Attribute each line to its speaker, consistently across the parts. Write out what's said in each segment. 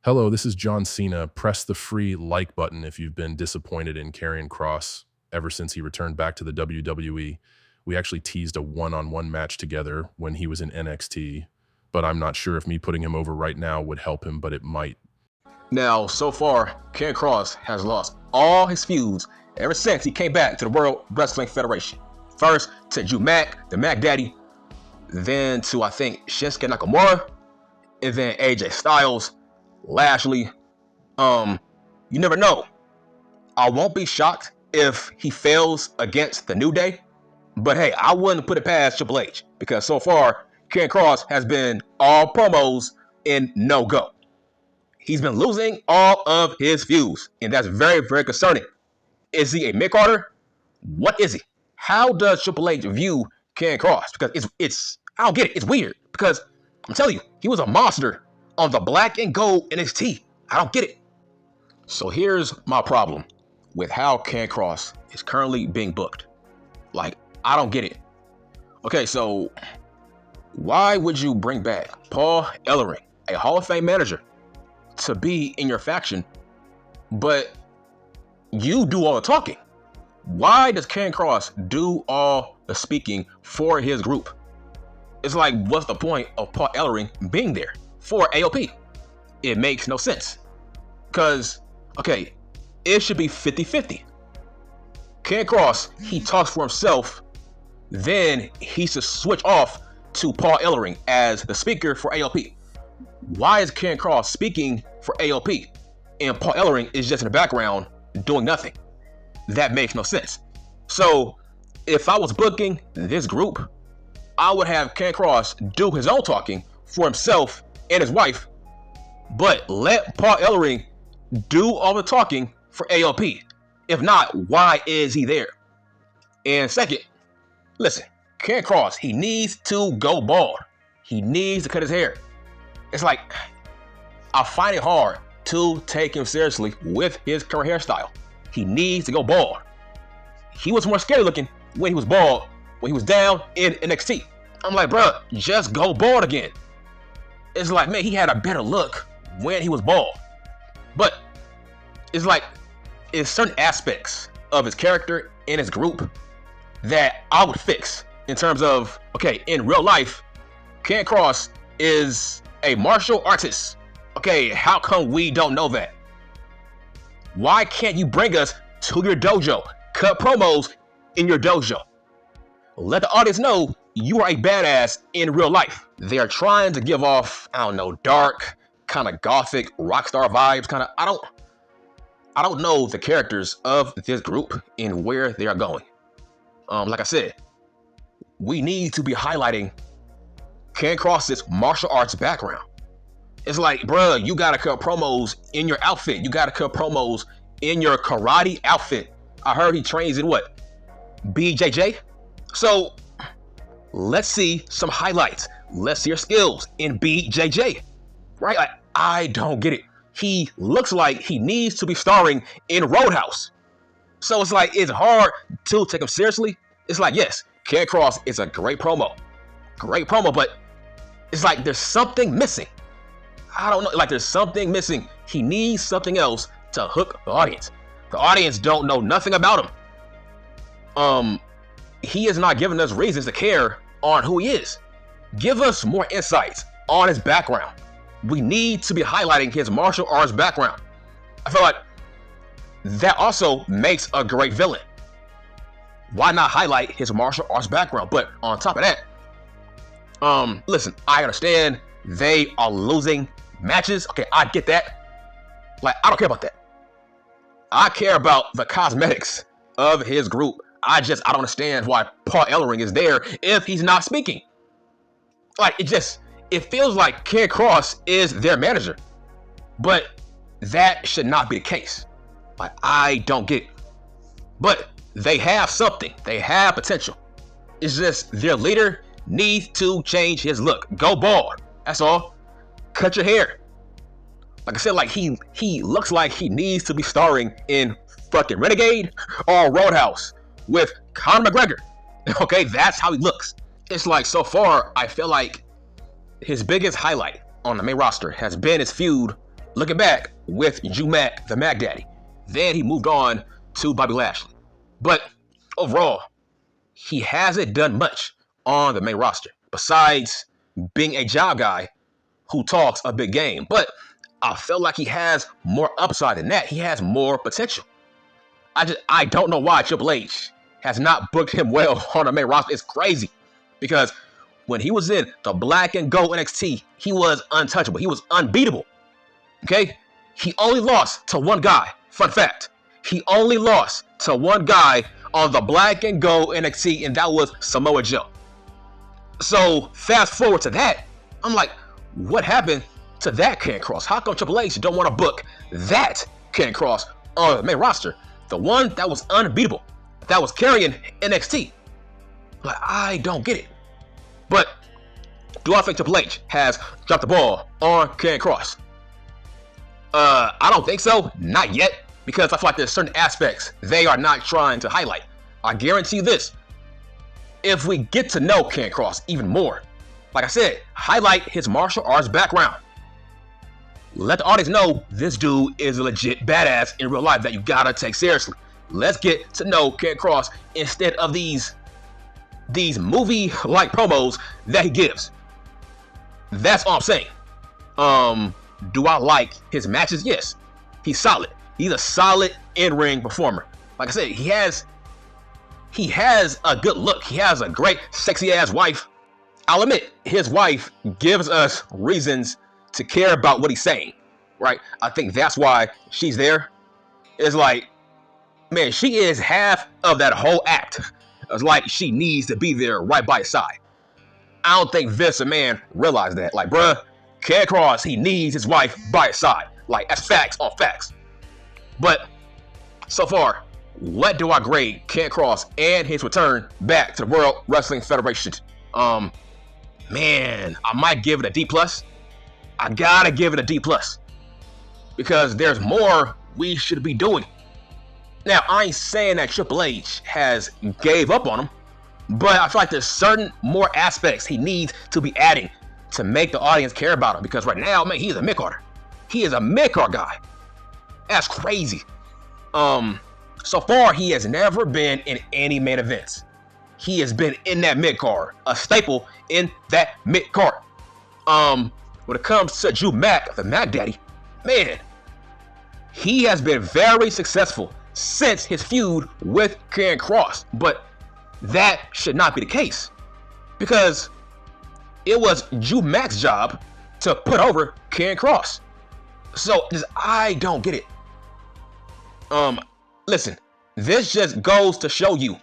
Speaker 1: Hello, this is John Cena. Press the free like button if you've been disappointed in Karrion Kross ever since he returned back to the WWE. We actually teased a one-on-one match together when he was in NXT, but I'm not sure if me putting him over right now would help him, but it might.
Speaker 2: Now, so far, Karrion Kross has lost all his feuds ever since he came back to the World Wrestling Federation. First to Drew Mac, the Mac Daddy, then to, I think, Shinsuke Nakamura, and then AJ Styles, Lashley. You never know. I won't be shocked if he fails against the New Day, but hey, I wouldn't put it past Triple H because so far, Karrion Kross has been all promos and no go. He's been losing all of his feuds, and that's very, very concerning. Is he a mid-carder? What is he? How does Triple H view Karrion Kross? Because it's I don't get it. It's weird because I'm telling you, he was a monster on the black and gold NXT. I don't get it. So here's my problem with how Karrion Kross is currently being booked. Like, I don't get it. Okay, so why would you bring back Paul Ellering, a Hall of Fame manager, to be in your faction, but you do all the talking? Why does Karrion Kross do all the speaking for his group? It's like, what's the point of Paul Ellering being there for AOP? It makes no sense. Because, okay, it should be 50-50. Karrion Kross, he talks for himself, then he should switch off to Paul Ellering as the speaker for AOP. Why is Karrion Kross speaking for AOP and Paul Ellering is just in the background doing nothing? That makes no sense. So if I was booking this group, I would have Karrion Kross do his own talking for himself and his wife, but let Paul Ellering do all the talking for AOP. If not, why is he there? And second, listen, Karrion Kross, he needs to go bald. He needs to cut his hair. It's like, I find it hard to take him seriously with his current hairstyle. He needs to go bald. He was more scary looking when he was bald, when he was down in NXT. I'm like, bruh, just go bald again. It's like, man, he had a better look when he was bald. But it's like, it's certain aspects of his character and his group that I would fix in terms of, okay, in real life, Karrion Kross is a martial artist. Okay, how come we don't know that? Why can't you bring us to your dojo, cut promos in your dojo? Let the audience know you are a badass in real life. They are trying to give off, I don't know, dark, kind of gothic, rock star vibes, kind of. I don't know the characters of this group and where they are going. Like I said, we need to be highlighting Karrion Kross's martial arts background. It's like, bruh, you gotta cut promos in your outfit. You gotta cut promos in your karate outfit. I heard he trains in what? BJJ? So let's see some highlights. Let's see your skills in BJJ. Right? Like, I don't get it. He looks like he needs to be starring in Roadhouse. So it's like, it's hard to take him seriously. It's like, yes, Karrion Kross is a great promo. Great promo, but it's like there's something missing. I don't know, like there's something missing. He needs something else to hook the audience. The audience don't know nothing about him. He is not giving us reasons to care on who he is. Give us more insights on his background. We need to be highlighting his martial arts background. I feel like that also makes a great villain. Why not highlight his martial arts background? But on top of that, listen, I understand they are losing matches. Okay, I get that. Like, I don't care about that. I care about the cosmetics of his group. I don't understand why Paul Ellering is there if he's not speaking. Like, it feels like Karrion Kross is their manager. But that should not be the case. Like, I don't get it. But they have something. They have potential. It's just their leader needs to change his look. Go bald. That's all. Cut your hair. Like I said, like he looks like he needs to be starring in fucking Renegade or Roadhouse with Conor McGregor. Okay, that's how he looks. It's like, so far, I feel like his biggest highlight on the main roster has been his feud looking back with Drew Mac, the Mac Daddy. Then he moved on to Bobby Lashley. But overall, he hasn't done much on the main roster besides being a job guy who talks a big game. But I feel like he has more upside than that. He has more potential. I don't know why Triple H has not booked him well on the main roster. It's crazy because when he was in the black and gold NXT, he was untouchable. He was unbeatable. Okay? He only lost to one guy. Fun fact. He only lost to one guy on the black and gold NXT, and that was Samoa Joe. So fast forward to that, I'm like, what happened to that Karrion Kross? How come Triple H don't want to book that Karrion Kross on the main roster? The one that was unbeatable, that was carrying NXT. Like, I don't get it. But do I think Triple H has dropped the ball on Karrion Kross? I don't think so. Not yet. Because I feel like there's certain aspects they are not trying to highlight. I guarantee you this. If we get to know Karrion Kross even more, like I said, highlight his martial arts background. Let the audience know this dude is a legit badass in real life that you gotta take seriously. Let's get to know Karrion Kross instead of these movie-like promos that he gives. That's all I'm saying. Do I like his matches? Yes. He's solid. He's a solid in-ring performer. Like I said, he has a good look. He has a great, sexy-ass wife. I'll admit, his wife gives us reasons to care about what he's saying, right? I think that's why she's there. It's like, man, she is half of that whole act. It's like she needs to be there right by his side. I don't think Vince McMahon realized that. Like, bruh, Karrion Kross, he needs his wife by his side. Like, that's facts on facts. But so far, what do I grade Karrion Kross and his return back to the World Wrestling Federation? Man, I might give it a D+. I gotta give it a D+. Because there's more we should be doing. Now, I ain't saying that Triple H has gave up on him, but I feel like there's certain more aspects he needs to be adding to make the audience care about him. Because right now, man, he's a mid-carder. He is a mid-card guy. That's crazy. So far, he has never been in any main events. He has been in that mid-card, a staple in that mid-card. When it comes to Drew Mac, the Mac Daddy, man, he has been very successful since his feud with Karrion Kross. But that should not be the case, because it was Drew Mac's job to put over Karrion Kross. So I don't get it. Listen, this just goes to show you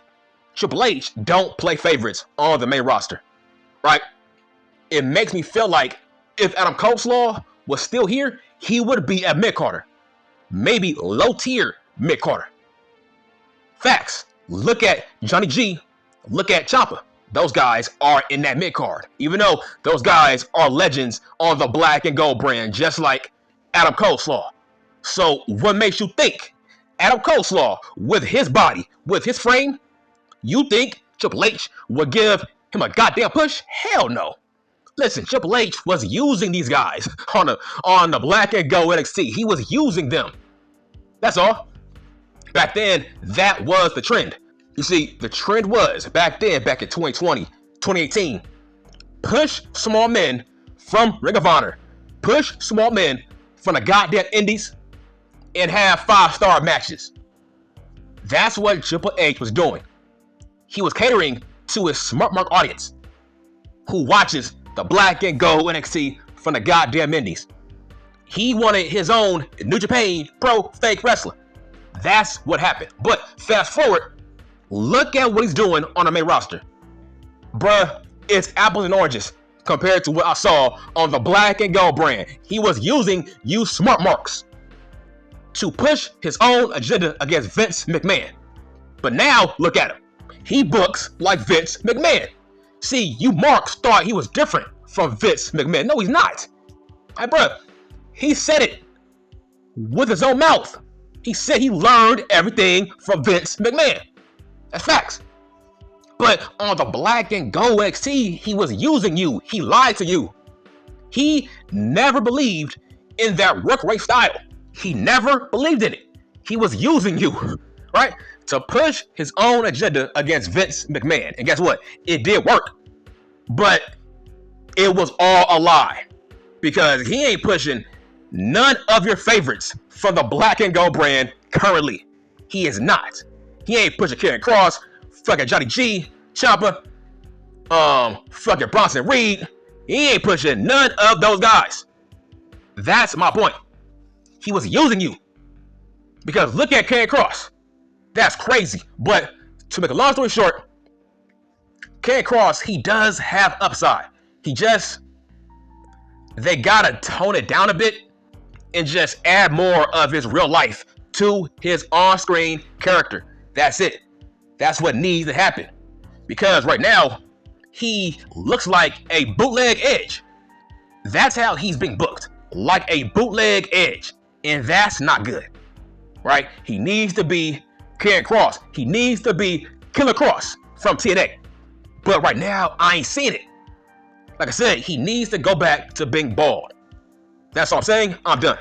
Speaker 2: Triple H don't play favorites on the main roster, right? It makes me feel like if Adam Coleslaw was still here, he would be a mid-carder. Maybe low-tier mid-carder. Facts. Look at Johnny G. Look at Ciampa. Those guys are in that mid-card. Even though those guys are legends on the black and gold brand, just like Adam Coleslaw. So what makes you think Adam Coleslaw, with his body, with his frame, you think Triple H would give him a goddamn push? Hell no. Listen, Triple H was using these guys on the black and gold NXT. He was using them. That's all. Back then, that was the trend. You see, the trend was, back then, back in 2020, 2018, push small men from Ring of Honor, push small men from the goddamn indies, and have 5-star matches. That's what Triple H was doing. He was catering to his smart mark audience who watches the black and gold NXT from the goddamn indies. He wanted his own New Japan Pro fake wrestler. That's what happened. But fast forward, look at what he's doing on the main roster. Bruh, it's apples and oranges compared to what I saw on the black and gold brand. He was using you smart marks to push his own agenda against Vince McMahon. But now, look at him. He books like Vince McMahon. See, you marks thought he was different from Vince McMahon. No, he's not. Hey, bruh, he said it with his own mouth. He said he learned everything from Vince McMahon. That's facts. But on the black and gold NXT, he was using you. He lied to you. He never believed in that work rate style. He never believed in it. He was using you, right, to push his own agenda against Vince McMahon. And guess what? It did work. But it was all a lie, because he ain't pushing none of your favorites from the black and gold brand currently. He is not. He ain't pushing Karrion Kross, fucking Johnny G, Ciampa, fucking Bronson Reed. He ain't pushing none of those guys. That's my point. He was using you. Because look at Karrion Kross. That's crazy. But to make a long story short, Karrion Kross, he does have upside. They gotta tone it down a bit and just add more of his real life to his on-screen character. That's it. That's what needs to happen. Because right now, he looks like a bootleg Edge. That's how he's being booked. Like a bootleg Edge. And that's not good. Right? He needs to be Karrion Kross. He needs to be Killer Kross from TNA. But right now, I ain't seen it. Like I said, he needs to go back to being bald. That's all I'm saying. I'm done.